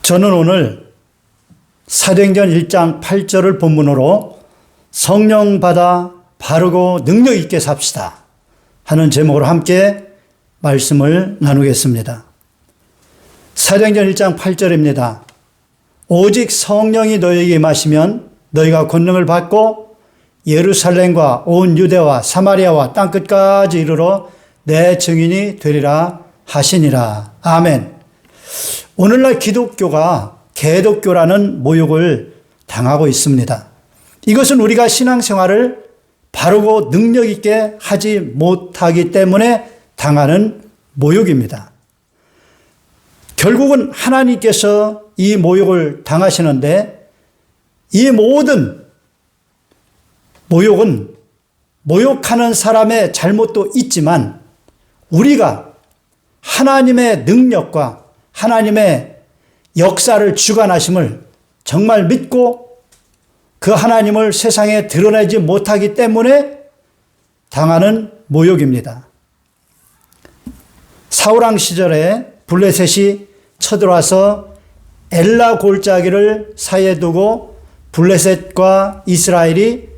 저는 오늘 사도행전 1장 8절을 본문으로 성령 받아 바르고 능력 있게 삽시다 하는 제목으로 함께 말씀을 나누겠습니다. 사도행전 1장 8절입니다. 오직 성령이 너희에게 임하시면 너희가 권능을 받고 예루살렘과 온 유대와 사마리아와 땅끝까지 이르러 내 증인이 되리라 하시니라. 아멘. 오늘날 기독교가 개독교라는 모욕을 당하고 있습니다. 이것은 우리가 신앙생활을 바르고 능력 있게 하지 못하기 때문에 당하는 모욕입니다. 결국은 하나님께서 이 모욕을 당하시는데 이 모든 모욕은 모욕하는 사람의 잘못도 있지만 우리가 하나님의 능력과 하나님의 역사를 주관하심을 정말 믿고 그 하나님을 세상에 드러내지 못하기 때문에 당하는 모욕입니다. 사울왕 시절에 블레셋이 쳐들어와서 엘라 골짜기를 사이에 두고 블레셋과 이스라엘이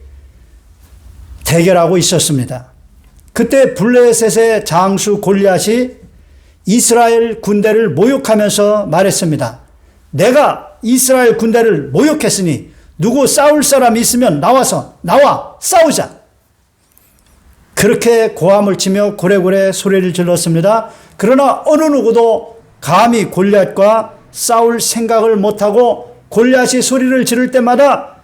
대결하고 있었습니다. 그때 블레셋의 장수 골리앗이 이스라엘 군대를 모욕하면서 말했습니다. 내가 이스라엘 군대를 모욕했으니 누구 싸울 사람이 있으면 나와 싸우자. 그렇게 고함을 치며 고래고래 소리를 질렀습니다. 그러나 어느 누구도 감히 골리앗과 싸울 생각을 못하고 골리앗이 소리를 지를 때마다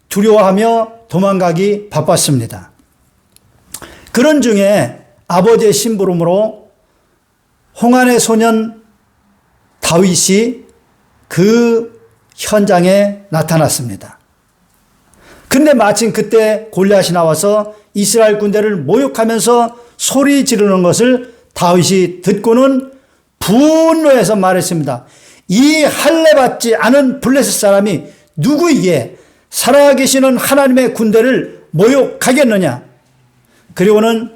두려워하며 도망가기 바빴습니다. 그런 중에 아버지의 심부름으로 홍안의 소년 다윗이 그 현장에 나타났습니다. 근데 마침 그때 골리앗이 나와서 이스라엘 군대를 모욕하면서 소리 지르는 것을 다윗이 듣고는 분노해서 말했습니다. 이 할례받지 않은 블레셋 사람이 누구이기에 살아계시는 하나님의 군대를 모욕하겠느냐. 그리고는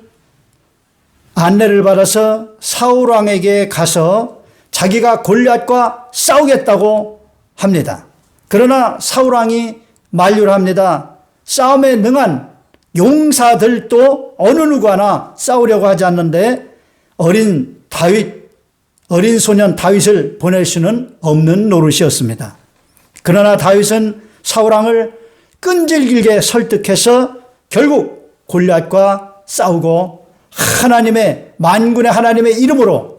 안내를 받아서 사울왕에게 가서 자기가 골리앗과 싸우겠다고 합니다. 그러나 사울왕이 만류를 합니다. 싸움에 능한 용사들도 어느 누구 하나 싸우려고 하지 않는데 어린 소년 다윗을 보낼 수는 없는 노릇이었습니다. 그러나 다윗은 사울왕을 끈질기게 설득해서 결국 골리앗과 싸우고 하나님의 만군의 하나님의 이름으로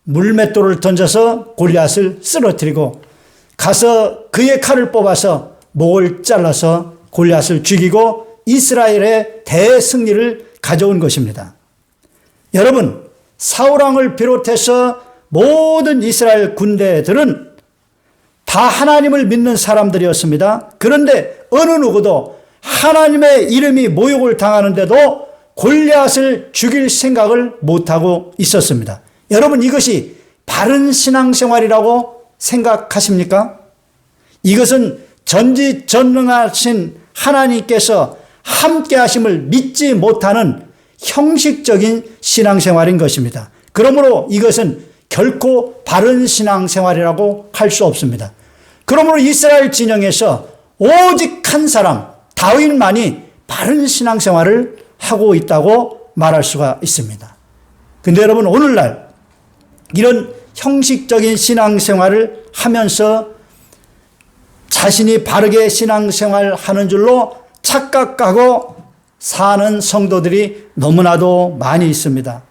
물맷돌을 던져서 골리앗을 쓰러뜨리고 가서 그의 칼을 뽑아서 목을 잘라서 골리앗을 죽이고 이스라엘의 대승리를 가져온 것입니다. 여러분, 사울왕을 비롯해서 모든 이스라엘 군대들은 다 하나님을 믿는 사람들이었습니다. 그런데 어느 누구도 하나님의 이름이 모욕을 당하는데도 골리앗을 죽일 생각을 못하고 있었습니다. 여러분, 이것이 바른 신앙생활이라고 생각하십니까? 이것은 전지전능하신 하나님께서 함께 하심을 믿지 못하는 형식적인 신앙생활인 것입니다. 그러므로 이것은 결코 바른 신앙생활이라고 할 수 없습니다. 그러므로 이스라엘 진영에서 오직 한 사람 다윗만이 바른 신앙생활을 하고 있다고 말할 수가 있습니다. 근데 여러분, 오늘날 이런 형식적인 신앙생활을 하면서 자신이 바르게 신앙생활 하는 줄로 착각하고 사는 성도들이 너무나도 많이 있습니다.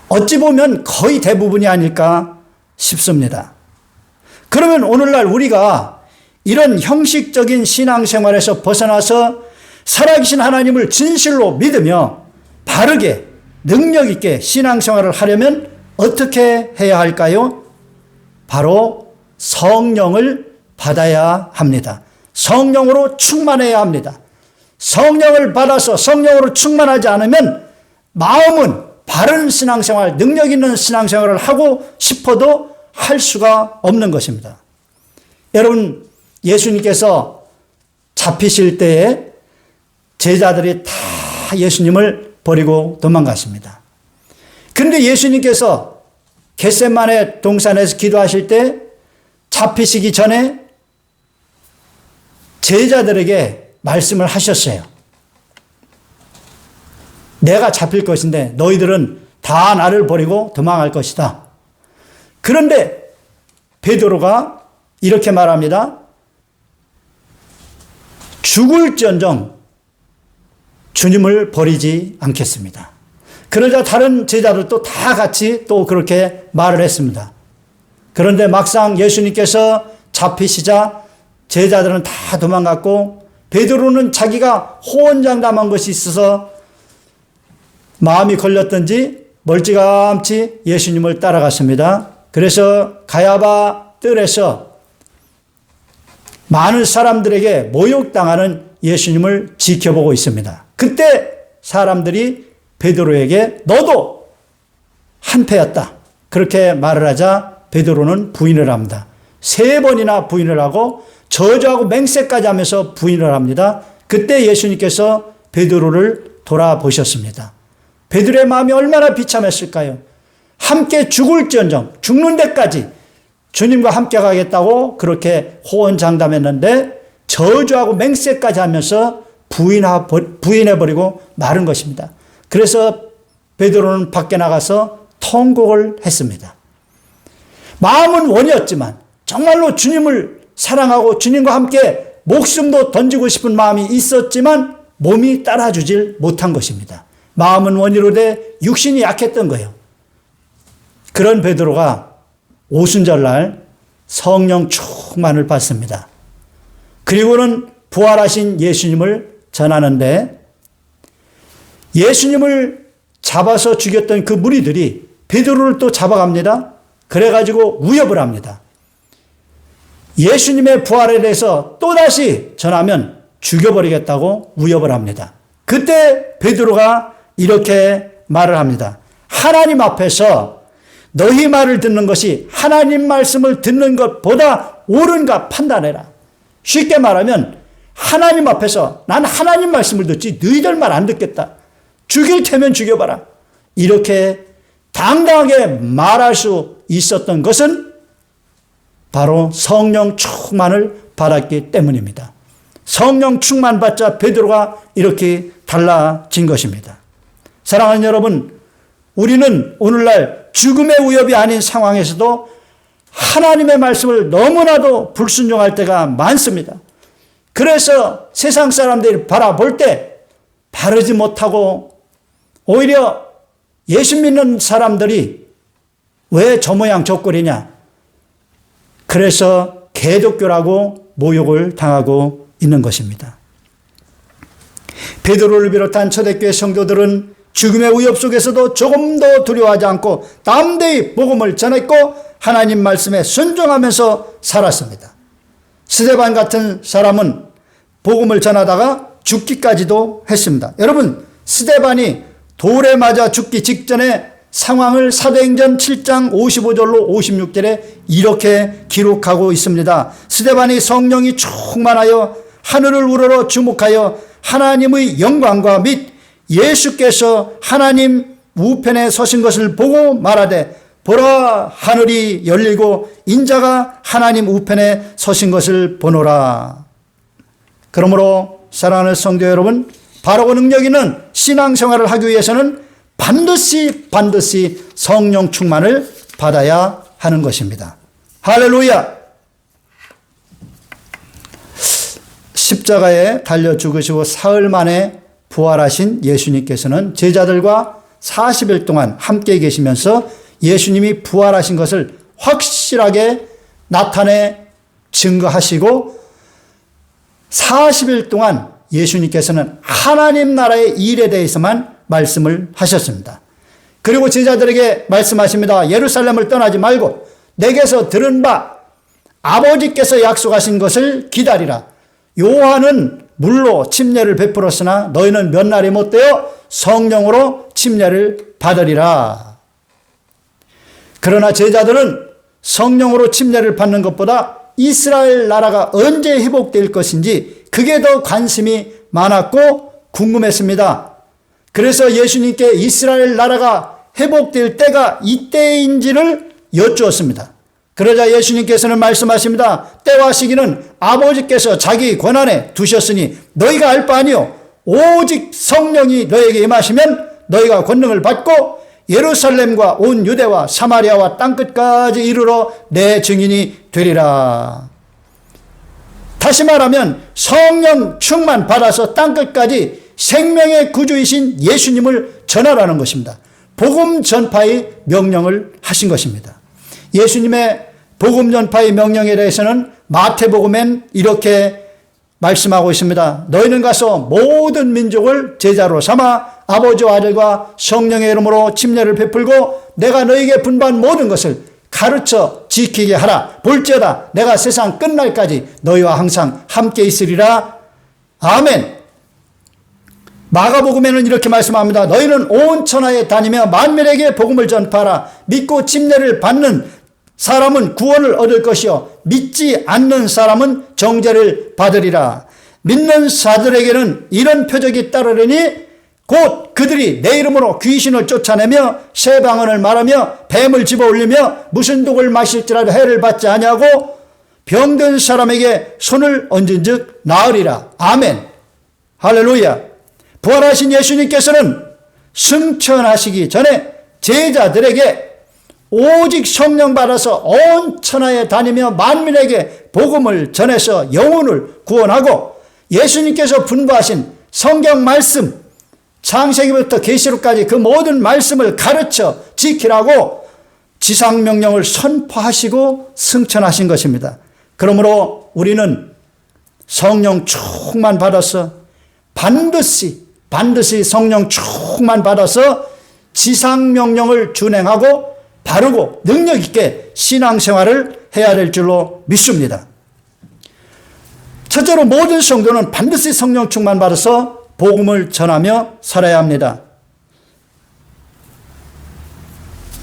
어찌 보면 거의 대부분이 아닐까 싶습니다. 그러면 오늘날 우리가 이런 형식적인 신앙생활에서 벗어나서 살아계신 하나님을 진실로 믿으며 바르게 능력 있게 신앙생활을 하려면 어떻게 해야 할까요? 바로 성령을 받아야 합니다. 성령으로 충만해야 합니다. 성령을 받아서 성령으로 충만하지 않으면 마음은 바른 신앙생활, 능력 있는 신앙생활을 하고 싶어도 할 수가 없는 것입니다. 여러분, 예수님께서 잡히실 때에 제자들이 다 예수님을 버리고 도망갔습니다. 그런데 예수님께서 겟세마네 동산에서 기도하실 때 잡히시기 전에 제자들에게 말씀을 하셨어요. 내가 잡힐 것인데 너희들은 다 나를 버리고 도망할 것이다. 그런데 베드로가 이렇게 말합니다. 죽을지언정 주님을 버리지 않겠습니다. 그러자 다른 제자들도 다 같이 또 그렇게 말을 했습니다. 그런데 막상 예수님께서 잡히시자 제자들은 다 도망갔고 베드로는 자기가 호언장담한 것이 있어서 마음이 걸렸던지 멀찌감치 예수님을 따라갔습니다. 그래서 가야바 뜰에서 많은 사람들에게 모욕당하는 예수님을 지켜보고 있습니다. 그때 사람들이 베드로에게 너도 한패였다. 그렇게 말을 하자 베드로는 부인을 합니다. 3번이나 부인을 하고 저주하고 맹세까지 하면서 부인을 합니다. 그때 예수님께서 베드로를 돌아보셨습니다. 베드로의 마음이 얼마나 비참했을까요? 함께 죽을지언정 죽는 데까지 주님과 함께 가겠다고 그렇게 호언장담했는데 저주하고 맹세까지 하면서 부인해버리고 마른 것입니다. 그래서 베드로는 밖에 나가서 통곡을 했습니다. 마음은 원이었지만 정말로 주님을 사랑하고 주님과 함께 목숨도 던지고 싶은 마음이 있었지만 몸이 따라주질 못한 것입니다. 마음은 원이로되 육신이 약했던 거예요. 그런 베드로가 오순절날 성령 충만을 받습니다. 그리고는 부활하신 예수님을 전하는데 예수님을 잡아서 죽였던 그 무리들이 베드로를 또 잡아갑니다. 그래가지고 위협을 합니다. 예수님의 부활에 대해서 또다시 전하면 죽여버리겠다고 위협을 합니다. 그때 베드로가 이렇게 말을 합니다. 하나님 앞에서 너희 말을 듣는 것이 하나님 말씀을 듣는 것보다 옳은가 판단해라. 쉽게 말하면 하나님 앞에서 난 하나님 말씀을 듣지 너희들 말 안 듣겠다. 죽일 테면 죽여봐라. 이렇게 당당하게 말할 수 있었던 것은 바로 성령 충만을 받았기 때문입니다. 성령 충만 받자 베드로가 이렇게 달라진 것입니다. 사랑하는 여러분, 우리는 오늘날 죽음의 위협이 아닌 상황에서도 하나님의 말씀을 너무나도 불순종할 때가 많습니다. 그래서 세상 사람들이 바라볼 때 바르지 못하고 오히려 예수 믿는 사람들이 왜 저 모양 저 꼴이냐. 그래서 개독교라고 모욕을 당하고 있는 것입니다. 베드로를 비롯한 초대교회 성도들은 죽음의 위협 속에서도 조금 더 두려워하지 않고 담대히 복음을 전했고 하나님 말씀에 순종하면서 살았습니다. 스데반 같은 사람은 복음을 전하다가 죽기까지도 했습니다. 여러분, 스데반이 돌에 맞아 죽기 직전에 상황을 사도행전 7장 55절로 56절에 이렇게 기록하고 있습니다. 스데반이 성령이 충만하여 하늘을 우러러 주목하여 하나님의 영광과 및 예수께서 하나님 우편에 서신 것을 보고 말하되 보라 하늘이 열리고 인자가 하나님 우편에 서신 것을 보노라. 그러므로 사랑하는 성도 여러분, 바르고 능력 있는 신앙생활을 하기 위해서는 반드시 성령 충만을 받아야 하는 것입니다. 할렐루야. 십자가에 달려 죽으시고 사흘 만에 부활하신 예수님께서는 제자들과 40일 동안 함께 계시면서 예수님이 부활하신 것을 확실하게 나타내 증거하시고 40일 동안 예수님께서는 하나님 나라의 일에 대해서만 말씀을 하셨습니다. 그리고 제자들에게 말씀하십니다. 예루살렘을 떠나지 말고 내게서 들은 바 아버지께서 약속하신 것을 기다리라. 요한은 물로 침례를 베풀었으나 너희는 몇 날이 못되어 성령으로 침례를 받으리라. 그러나 제자들은 성령으로 침례를 받는 것보다 이스라엘 나라가 언제 회복될 것인지 그게 더 관심이 많았고 궁금했습니다. 그래서 예수님께 이스라엘 나라가 회복될 때가 이때인지를 여쭈었습니다. 그러자 예수님께서는 말씀하십니다. 때와 시기는 아버지께서 자기 권한에 두셨으니 너희가 알 바 아니요 오직 성령이 너에게 임하시면 너희가 권능을 받고 예루살렘과 온 유대와 사마리아와 땅끝까지 이르러 내 증인이 되리라. 다시 말하면 성령 충만 받아서 땅끝까지 생명의 구주이신 예수님을 전하라는 것입니다. 복음 전파의 명령을 하신 것입니다. 예수님의 복음 전파의 명령에 대해서는 마태복음엔 이렇게 말씀하고 있습니다. 너희는 가서 모든 민족을 제자로 삼아 아버지와 아들과 성령의 이름으로 침례를 베풀고 내가 너희에게 분부한 모든 것을 가르쳐 지키게 하라. 볼지어다 내가 세상 끝날까지 너희와 항상 함께 있으리라. 아멘. 마가복음에는 이렇게 말씀합니다. 너희는 온 천하에 다니며 만민에게 복음을 전파하라. 믿고 침례를 받는 사람은 구원을 얻을 것이요 믿지 않는 사람은 정죄를 받으리라. 믿는 자들에게는 이런 표적이 따르려니 곧 그들이 내 이름으로 귀신을 쫓아내며 새 방언을 말하며 뱀을 집어올리며 무슨 독을 마실지라도 해를 받지 아니하고 병든 사람에게 손을 얹은 즉 나으리라. 아멘. 할렐루야. 부활하신 예수님께서는 승천하시기 전에 제자들에게 오직 성령 받아서 온 천하에 다니며 만민에게 복음을 전해서 영혼을 구원하고 예수님께서 분부하신 성경 말씀 창세기부터 계시록까지 그 모든 말씀을 가르쳐 지키라고 지상명령을 선포하시고 승천하신 것입니다. 그러므로 우리는 성령 충만 받아서 반드시 성령 충만 받아서 지상명령을 준행하고 바르고 능력 있게 신앙생활을 해야 될 줄로 믿습니다. 첫째로 모든 성도는 반드시 성령 충만 받아서 복음을 전하며 살아야 합니다.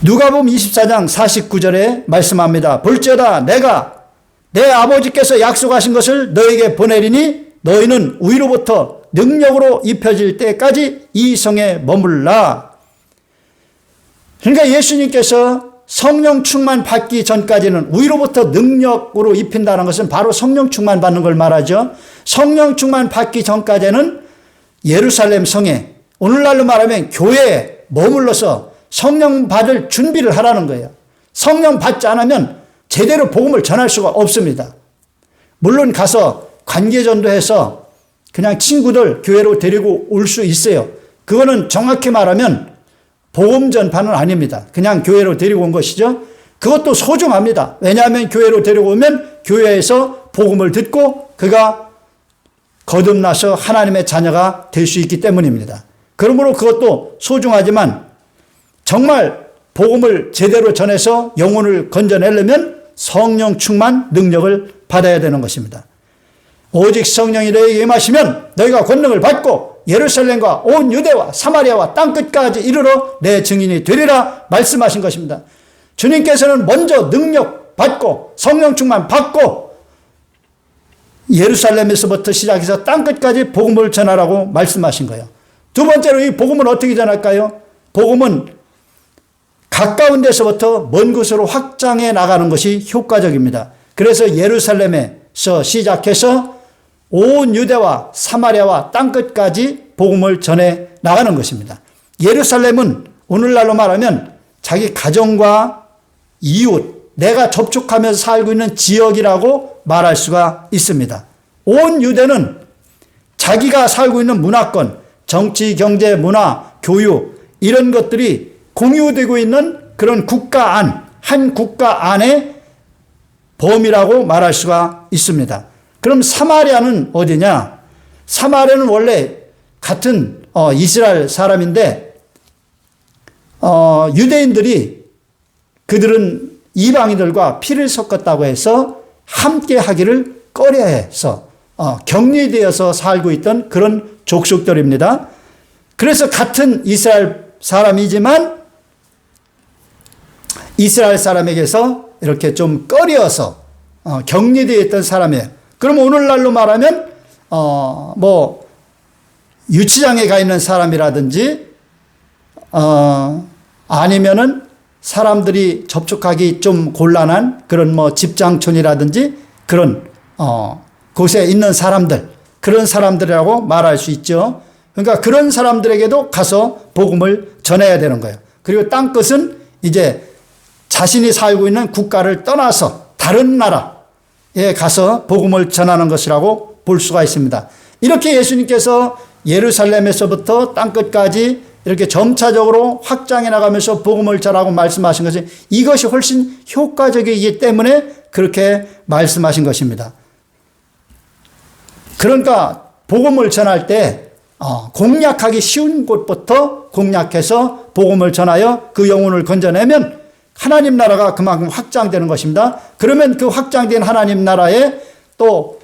누가복음 24장 49절에 말씀합니다. 볼지어다 내가 내 아버지께서 약속하신 것을 너에게 보내리니 너희는 위로부터 능력으로 입혀질 때까지 이 성에 머물라. 그러니까 예수님께서 성령 충만 받기 전까지는 위로부터 능력으로 입힌다는 것은 바로 성령 충만 받는 걸 말하죠. 성령 충만 받기 전까지는 예루살렘 성에 오늘날로 말하면 교회에 머물러서 성령 받을 준비를 하라는 거예요. 성령 받지 않으면 제대로 복음을 전할 수가 없습니다. 물론 가서 관계전도해서 그냥 친구들 교회로 데리고 올 수 있어요. 그거는 정확히 말하면 복음 전파는 아닙니다. 그냥 교회로 데리고 온 것이죠. 그것도 소중합니다. 왜냐하면 교회로 데리고 오면 교회에서 복음을 듣고 그가 거듭나서 하나님의 자녀가 될 수 있기 때문입니다. 그러므로 그것도 소중하지만 정말 복음을 제대로 전해서 영혼을 건져내려면 성령 충만 능력을 받아야 되는 것입니다. 오직 성령이 너희에게 임하시면 너희가 권능을 받고 예루살렘과 온 유대와 사마리아와 땅끝까지 이르러 내 증인이 되리라 말씀하신 것입니다. 주님께서는 먼저 능력 받고 성령 충만 받고 예루살렘에서부터 시작해서 땅끝까지 복음을 전하라고 말씀하신 거예요. 두 번째로 이 복음을 어떻게 전할까요? 복음은 가까운 데서부터 먼 곳으로 확장해 나가는 것이 효과적입니다. 그래서 예루살렘에서 시작해서 온 유대와 사마리아와 땅끝까지 복음을 전해 나가는 것입니다. 예루살렘은 오늘날로 말하면 자기 가정과 이웃, 내가 접촉하면서 살고 있는 지역이라고 말할 수가 있습니다. 온 유대는 자기가 살고 있는 문화권, 정치, 경제, 문화, 교육 이런 것들이 공유되고 있는 그런 국가 안, 한 국가 안의 범위라고 말할 수가 있습니다. 그럼 사마리아는 어디냐? 사마리아는 원래 같은 이스라엘 사람인데 유대인들이 그들은 이방인들과 피를 섞었다고 해서 함께 하기를 꺼려해서 격리되어서 살고 있던 그런 족속들입니다. 그래서 같은 이스라엘 사람이지만 이스라엘 사람에게서 이렇게 좀 꺼려서 격리되어 있던 사람이에요. 그럼 오늘날로 말하면 유치장에 가 있는 사람이라든지 아니면은 사람들이 접촉하기 좀 곤란한 그런 뭐 집장촌이라든지 그런 곳에 있는 사람들, 그런 사람들이라고 말할 수 있죠. 그러니까 그런 사람들에게도 가서 복음을 전해야 되는 거예요. 그리고 땅끝은 이제 자신이 살고 있는 국가를 떠나서 다른 나라에 가서 복음을 전하는 것이라고 볼 수가 있습니다. 이렇게 예수님께서 예루살렘에서부터 땅끝까지 이렇게 점차적으로 확장해 나가면서 복음을 전하고 말씀하신 것이 이것이 훨씬 효과적이기 때문에 그렇게 말씀하신 것입니다. 그러니까 복음을 전할 때 공략하기 쉬운 곳부터 공략해서 복음을 전하여 그 영혼을 건져내면 하나님 나라가 그만큼 확장되는 것입니다. 그러면 그 확장된 하나님 나라에 또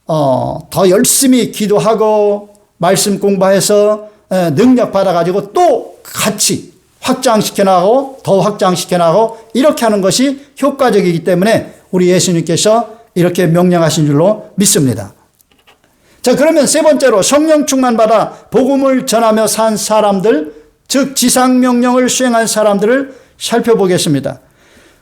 더 열심히 기도하고 말씀 공부해서 능력 받아가지고 또 같이 확장시켜 나가고 더 확장시켜 나가고 이렇게 하는 것이 효과적이기 때문에 우리 예수님께서 이렇게 명령하신 줄로 믿습니다. 자, 그러면 세 번째로 성령 충만받아 복음을 전하며 산 사람들, 즉 지상명령을 수행한 사람들을 살펴보겠습니다.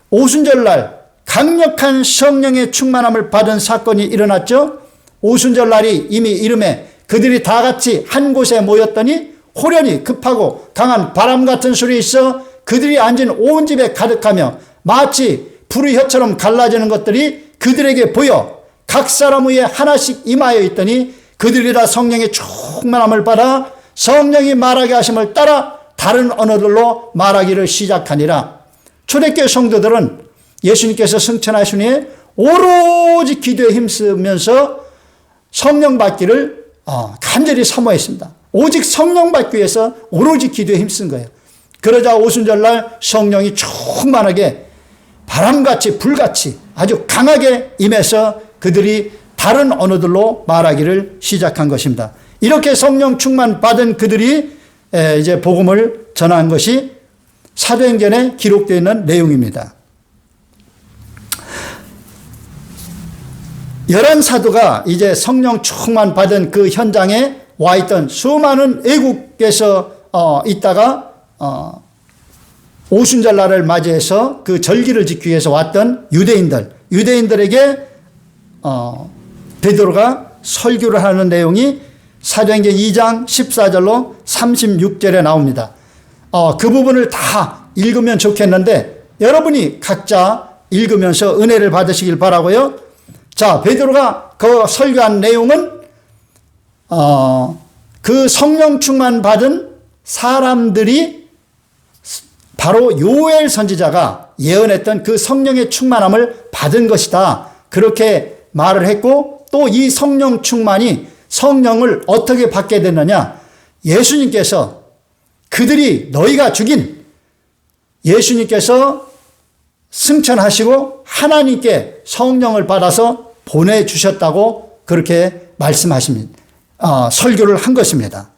오순절날 강력한 성령의 충만함을 받은 사건이 일어났죠. 오순절날이 이미 이름에 그들이 다 같이 한 곳에 모였더니 호련히 급하고 강한 바람 같은 소리 있어 그들이 앉은 온 집에 가득하며 마치 불의 혀처럼 갈라지는 것들이 그들에게 보여 각 사람 위에 하나씩 임하여 있더니 그들이 다 성령의 충만함을 받아 성령이 말하게 하심을 따라 다른 언어들로 말하기를 시작하니라. 초대교회 성도들은 예수님께서 승천하신 후에 오로지 기도에 힘쓰면서 성령 받기를 간절히 사모했습니다. 오직 성령 받기 위해서 오로지 기도에 힘쓴 거예요. 그러자 오순절날 성령이 충만하게 바람같이 불같이 아주 강하게 임해서 그들이 다른 언어들로 말하기를 시작한 것입니다. 이렇게 성령 충만 받은 그들이 이제 복음을 전한 것이 사도행전에 기록되어 있는 내용입니다. 11사도가 이제 성령 충만 받은 그 현장에 와 있던 수많은 외국에서 있다가 오순절날을 맞이해서 그 절기를 지키기 위해서 왔던 유대인들에게 베드로가 설교를 하는 내용이 사도행전 2장 14절로 36절에 나옵니다. 그 부분을 다 읽으면 좋겠는데 여러분이 각자 읽으면서 은혜를 받으시길 바라고요. 자, 베드로가 그 설교한 내용은 그 성령 충만 받은 사람들이 바로 요엘 선지자가 예언했던 그 성령의 충만함을 받은 것이다. 그렇게 말을 했고 또 이 성령 충만이 성령을 어떻게 받게 됐느냐. 예수님께서 그들이 너희가 죽인 예수님께서 승천하시고 하나님께 성령을 받아서 보내주셨다고 그렇게 말씀하십니다. 설교를 한 것입니다.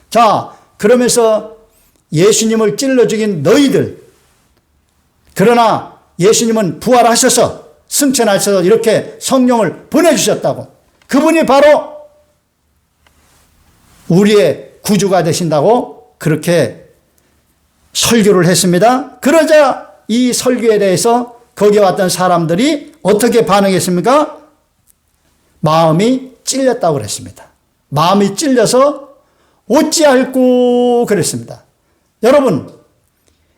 자, 그러면서 예수님을 찔러 죽인 너희들, 그러나 예수님은 부활하셔서 승천하셔서 이렇게 성령을 보내주셨다고, 그분이 바로 우리의 구주가 되신다고 그렇게 설교를 했습니다. 그러자 이 설교에 대해서 거기에 왔던 사람들이 어떻게 반응했습니까? 마음이 찔렸다고 그랬습니다. 마음이 찔려서 어찌할꼬 그랬습니다. 여러분,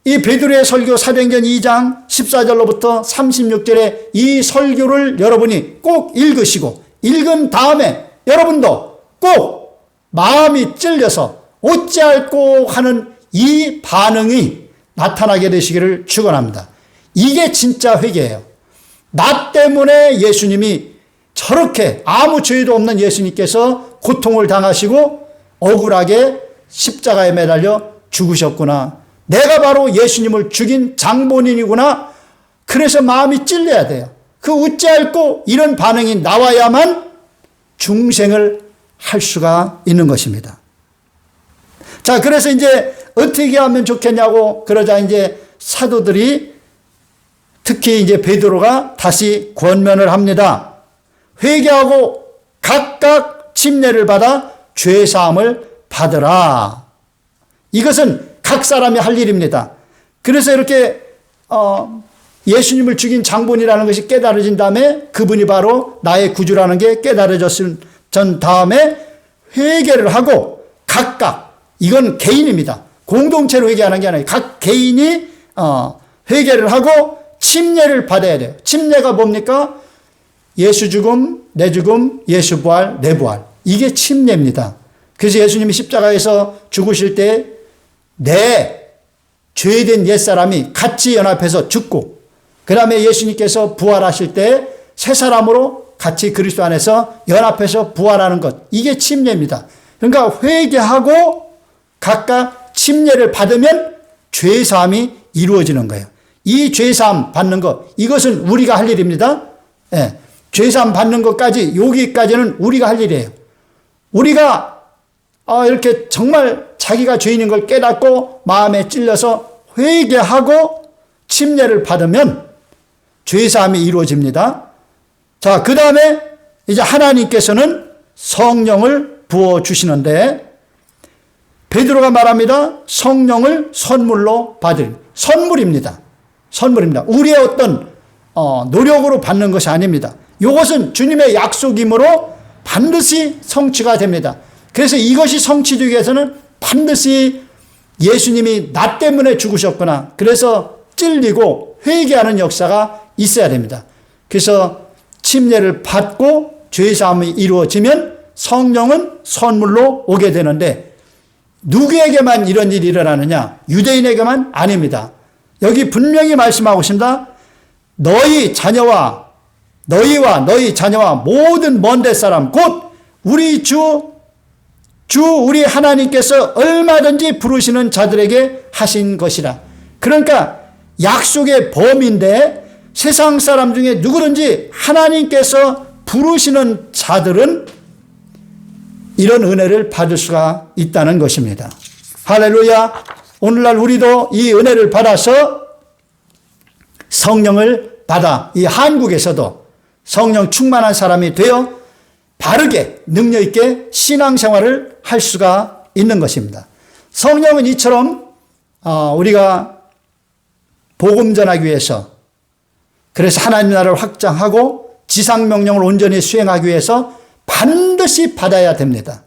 이 베드로의 설교 사도행전 2장 14절로부터 36절의 이 설교를 여러분이 꼭 읽으시고 읽은 다음에 여러분도 꼭 마음이 찔려서 어찌할꼬 하는 이 반응이 나타나게 되시기를 축원합니다. 이게 진짜 회개예요. 나 때문에 예수님이 저렇게 아무 죄도 없는 예수님께서 고통을 당하시고 억울하게 십자가에 매달려 죽으셨구나. 내가 바로 예수님을 죽인 장본인이구나. 그래서 마음이 찔려야 돼요. 그 어찌할꼬 이런 반응이 나와야만 중생을 할 수가 있는 것입니다. 자, 그래서 이제 어떻게 하면 좋겠냐고 그러자 이제 사도들이 특히 이제 베드로가 다시 권면을 합니다. 회개하고 각각 침례를 받아 죄 사함을 받으라. 이것은 각 사람이 할 일입니다. 그래서 이렇게 예수님을 죽인 장본이라는 것이 깨달아진 다음에 그분이 바로 나의 구주라는 게 깨달아졌은 전 다음에 회개를 하고 각각, 이건 개인입니다. 공동체로 회개하는 게 아니라 각 개인이 회개를 하고 침례를 받아야 돼요. 침례가 뭡니까? 예수 죽음, 내 죽음, 예수 부활, 내 부활. 이게 침례입니다. 그래서 예수님이 십자가에서 죽으실 때 내 죄된 옛사람이 같이 연합해서 죽고, 그 다음에 예수님께서 부활하실 때 새 사람으로 같이 그리스도 안에서 연합해서 부활하는 것. 이게 침례입니다. 그러니까 회개하고 각각 침례를 받으면 죄사함이 이루어지는 거예요. 이 죄사함 받는 것, 이것은 우리가 할 일입니다. 예, 죄사함 받는 것까지, 여기까지는 우리가 할 일이에요. 우리가 이렇게 정말 자기가 죄인인 걸 깨닫고 마음에 찔려서 회개하고 침례를 받으면 죄사함이 이루어집니다. 자, 그 다음에 이제 하나님께서는 성령을 부어주시는데, 베드로가 말합니다. 성령을 선물로 받을, 선물입니다. 선물입니다. 우리의 어떤 노력으로 받는 것이 아닙니다. 이것은 주님의 약속이므로 반드시 성취가 됩니다. 그래서 이것이 성취되기 위해서는 반드시 예수님이 나 때문에 죽으셨구나, 그래서 찔리고 회개하는 역사가 있어야 됩니다. 그래서 침례를 받고 죄사함이 이루어지면 성령은 선물로 오게 되는데, 누구에게만 이런 일이 일어나느냐? 유대인에게만 아닙니다. 여기 분명히 말씀하고 있습니다. 너희 자녀와 너희 자녀와 모든 먼 데 사람 곧 우리 주 우리 하나님께서 얼마든지 부르시는 자들에게 하신 것이라. 그러니까 약속의 범위인데, 세상 사람 중에 누구든지 하나님께서 부르시는 자들은 이런 은혜를 받을 수가 있다는 것입니다. 할렐루야. 오늘날 우리도 이 은혜를 받아서 성령을 받아 이 한국에서도 성령 충만한 사람이 되어 바르게 능력 있게 신앙생활을 할 수가 있는 것입니다. 성령은 이처럼 우리가 복음 전하기 위해서, 그래서 하나님 나라를 확장하고 지상명령을 온전히 수행하기 위해서 반드시 받아야 됩니다.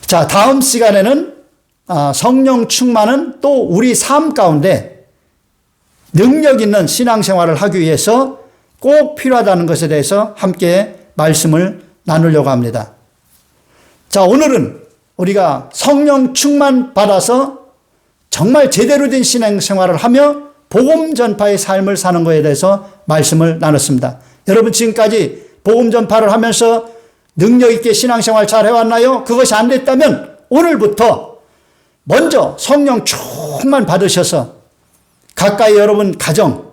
자, 다음 시간에는 성령 충만은 또 우리 삶 가운데 능력 있는 신앙생활을 하기 위해서 꼭 필요하다는 것에 대해서 함께 말씀을 나누려고 합니다. 자, 오늘은 우리가 성령 충만 받아서 정말 제대로 된 신앙생활을 하며 복음 전파의 삶을 사는 것에 대해서 말씀을 나눴습니다. 여러분, 지금까지 복음 전파를 하면서 능력 있게 신앙생활 잘 해왔나요? 그것이 안 됐다면 오늘부터 먼저 성령 충만 받으셔서 가까이 여러분 가정,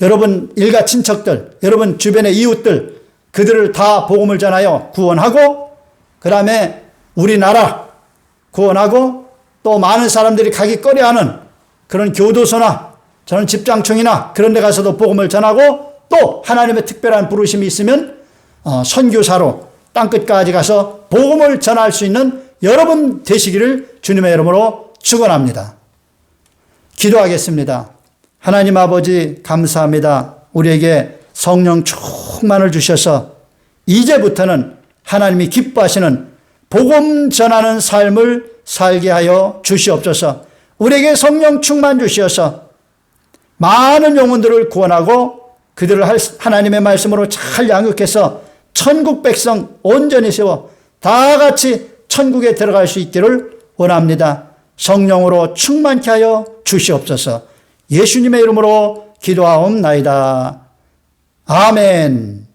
여러분 일가 친척들, 여러분 주변의 이웃들, 그들을 다 복음을 전하여 구원하고, 그 다음에 우리나라 구원하고, 또 많은 사람들이 가기 꺼려하는 그런 교도소나 저는 집장청이나 그런 데 가서도 복음을 전하고, 또 하나님의 특별한 부르심이 있으면 선교사로 땅끝까지 가서 복음을 전할 수 있는 여러분 되시기를 주님의 이름으로 축원합니다. 기도하겠습니다. 하나님 아버지, 감사합니다. 우리에게 성령 충만을 주셔서 이제부터는 하나님이 기뻐하시는 복음 전하는 삶을 살게 하여 주시옵소서. 우리에게 성령 충만 주시어서 많은 영혼들을 구원하고 그들을 하나님의 말씀으로 잘 양육해서 천국 백성 온전히 세워 다 같이 천국에 들어갈 수 있기를 원합니다. 성령으로 충만케 하여 주시옵소서. 예수님의 이름으로 기도하옵나이다. 아멘.